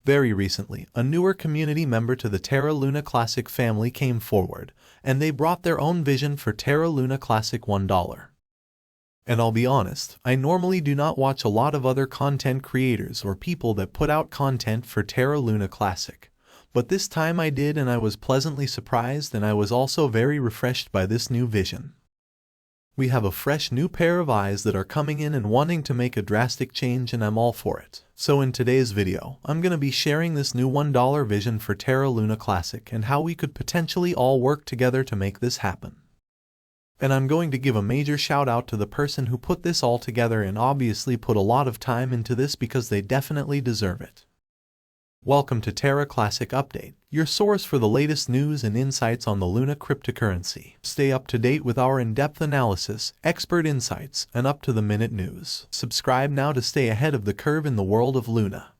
Very recently, a newer community member to the Terra Luna Classic family came forward, and they brought their own vision for Terra Luna Classic $1. And I'll be honest, I normally do not watch a lot of other content creators or people that put out content for Terra Luna Classic. But this time I did, and I was pleasantly surprised, and I was also very refreshed by this new vision. We have a fresh new pair of eyes that are coming in and wanting to make a drastic change, and I'm all for it. So in today's video, I'm going to be sharing this new $1 vision for Terra Luna Classic and how we could potentially all work together to make this happen. And I'm going to give a major shout out to the person who put this all together and obviously put a lot of time into this, because they definitely deserve it. Welcome to Terra Classic Update, your source for the latest news and insights on the Luna cryptocurrency. Stay up to date with our in-depth analysis, expert insights, and up-to-the-minute news. Subscribe now to stay ahead of the curve in the world of Luna.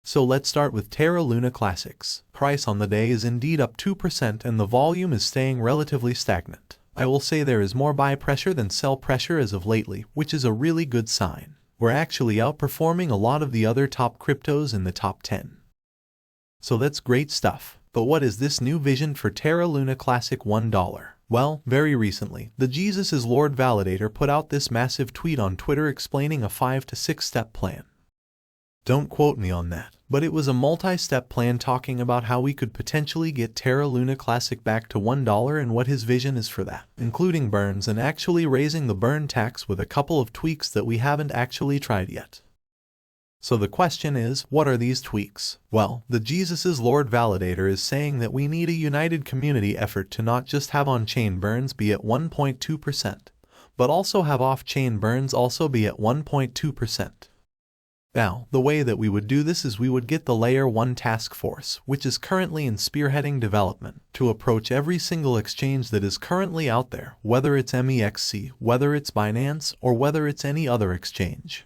So let's start with Terra Luna Classics. Price on the day is indeed up 2% and the volume is staying relatively stagnant. I will say there is more buy pressure than sell pressure as of lately, which is a really good sign. We're actually outperforming a lot of the other top cryptos in the top 10. So that's great stuff. But what is this new vision for Terra Luna Classic $1? Well, very recently, the Jesus is Lord validator put out this massive tweet on Twitter explaining a 5 to 6 step plan. Don't quote me on that, but it was a multi-step plan talking about how we could potentially get Terra Luna Classic back to $1 and what his vision is for that, including burns and actually raising the burn tax with a couple of tweaks that we haven't actually tried yet. So the question is, what are these tweaks? Well, the Jesus is Lord validator is saying that we need a united community effort to not just have on-chain burns be at 1.2%, but also have off-chain burns also be at 1.2%. Now, the way that we would do this is we would get the Layer 1 task force, which is currently in spearheading development, to approach every single exchange that is currently out there, whether it's MEXC, whether it's Binance, or whether it's any other exchange.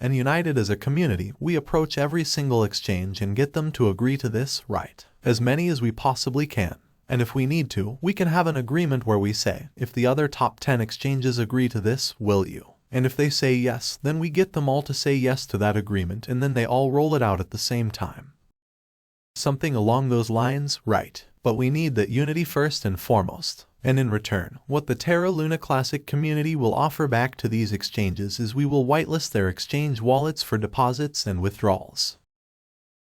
And united as a community, we approach every single exchange and get them to agree to this, right? As many as we possibly can. And if we need to, we can have an agreement where we say, if the other top 10 exchanges agree to this, will you? And if they say yes, then we get them all to say yes to that agreement, and then they all roll it out at the same time. Something along those lines, right? But we need that unity first and foremost. And in return, what the Terra Luna Classic community will offer back to these exchanges is we will whitelist their exchange wallets for deposits and withdrawals.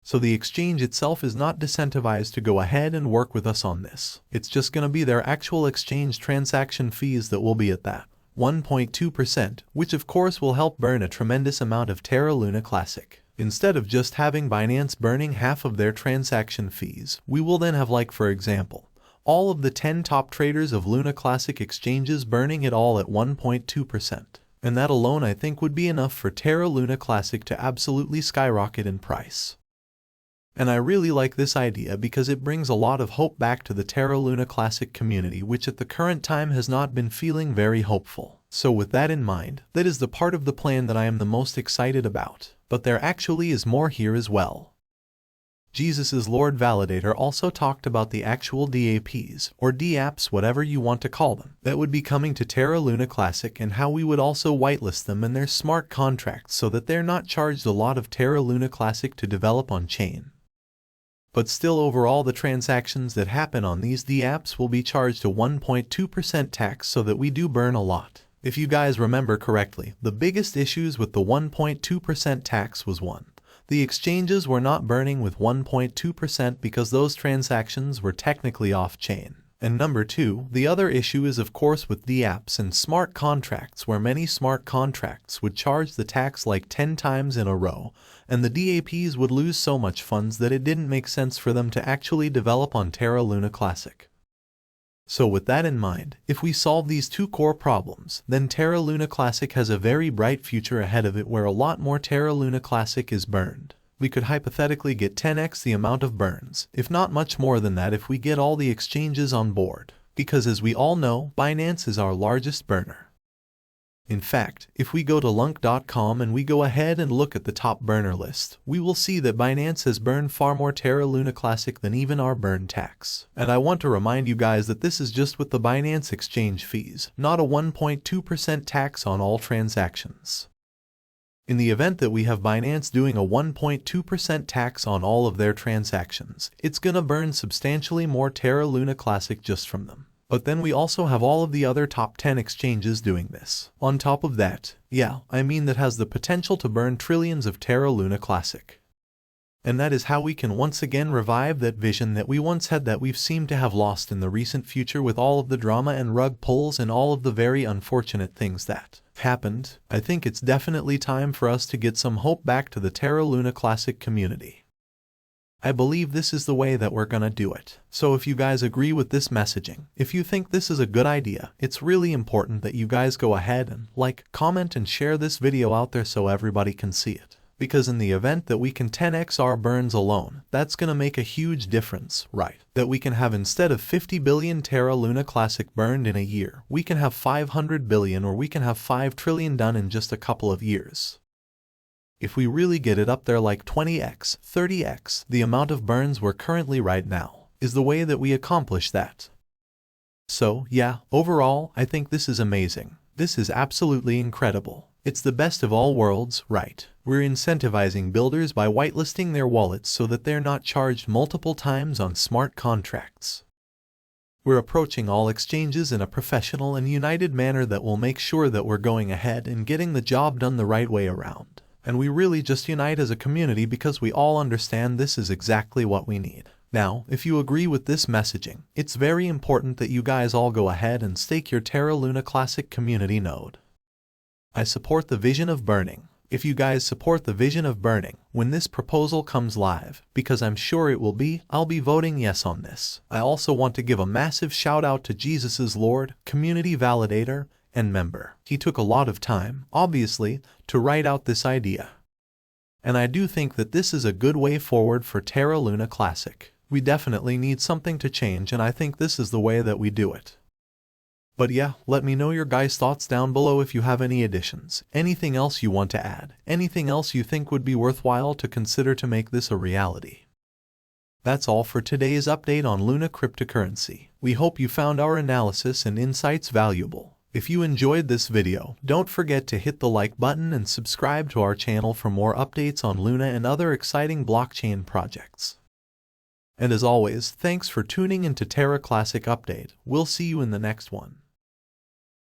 So the exchange itself is not disincentivized to go ahead and work with us on this. It's just going to be their actual exchange transaction fees that will be at that 1.2%, which of course will help burn a tremendous amount of Terra Luna Classic. Instead of just having Binance burning half of their transaction fees, we will then have, like for example, all of the 10 top traders of Luna Classic exchanges burning it all at 1.2%. And that alone I think would be enough for Terra Luna Classic to absolutely skyrocket in price. And I really like this idea because it brings a lot of hope back to the Terra Luna Classic community, which at the current time has not been feeling very hopeful. So with that in mind, that is the part of the plan that I am the most excited about. But there actually is more here as well. Jesus is Lord validator also talked about the actual DAPs, or DApps, whatever you want to call them, that would be coming to Terra Luna Classic, and how we would also whitelist them and their smart contracts so that they're not charged a lot of Terra Luna Classic to develop on chain. But still, overall the transactions that happen on these DApps will be charged a 1.2% tax, so that we do burn a lot. If you guys remember correctly, the biggest issues with the 1.2% tax was one, the exchanges were not burning with 1.2% because those transactions were technically off-chain. And number two, the other issue is of course with DApps and smart contracts, where many smart contracts would charge the tax like 10 times in a row, and the DAPs would lose so much funds that it didn't make sense for them to actually develop on Terra Luna Classic. So with that in mind, if we solve these two core problems, then Terra Luna Classic has a very bright future ahead of it, where a lot more Terra Luna Classic is burned. We could hypothetically get 10x the amount of burns, if not much more than that, if we get all the exchanges on board. Because as we all know, Binance is our largest burner. In fact, if we go to lunc.com and we go ahead and look at the top burner list, we will see that Binance has burned far more Terra Luna Classic than even our burn tax. And I want to remind you guys that this is just with the Binance exchange fees, not a 1.2% tax on all transactions. In the event that we have Binance doing a 1.2% tax on all of their transactions, it's gonna burn substantially more Terra Luna Classic just from them. But then we also have all of the other top 10 exchanges doing this. On top of that, that has the potential to burn trillions of Terra Luna Classic. And that is how we can once again revive that vision that we once had that we've seemed to have lost in the recent future with all of the drama and rug pulls and all of the very unfortunate things that happened. I think it's definitely time for us to get some hope back to the Terra Luna Classic community. I believe this is the way that we're gonna do it. So if you guys agree with this messaging, if you think this is a good idea, it's really important that you guys go ahead and like, comment, and share this video out there so everybody can see it. Because in the event that we can 10x our burns alone, that's gonna make a huge difference, right? That we can have, instead of 50 billion Terra Luna Classic burned in a year, we can have 500 billion, or we can have 5 trillion done in just a couple of years. If we really get it up there like 20x, 30x, the amount of burns we're currently right now, is the way that we accomplish that. So overall, I think this is amazing. This is absolutely incredible. It's the best of all worlds, right? We're incentivizing builders by whitelisting their wallets so that they're not charged multiple times on smart contracts. We're approaching all exchanges in a professional and united manner that will make sure that we're going ahead and getting the job done the right way around. And we really just unite as a community because we all understand this is exactly what we need. Now, if you agree with this messaging, it's very important that you guys all go ahead and stake your Terra Luna Classic community node. I support the vision of burning. If you guys support the vision of burning when this proposal comes live, because I'm sure it will be, I'll be voting yes on this. I also want to give a massive shout out to Jesus's Lord, community validator, and member. He took a lot of time, obviously, to write out this idea. And I do think that this is a good way forward for Terra Luna Classic. We definitely need something to change, and I think this is the way that we do it. But let me know your guys' thoughts down below if you have any additions, anything else you want to add, anything else you think would be worthwhile to consider to make this a reality. That's all for today's update on Luna cryptocurrency. We hope you found our analysis and insights valuable. If you enjoyed this video, don't forget to hit the like button and subscribe to our channel for more updates on Luna and other exciting blockchain projects. And as always, thanks for tuning into Terra Classic Update. We'll see you in the next one.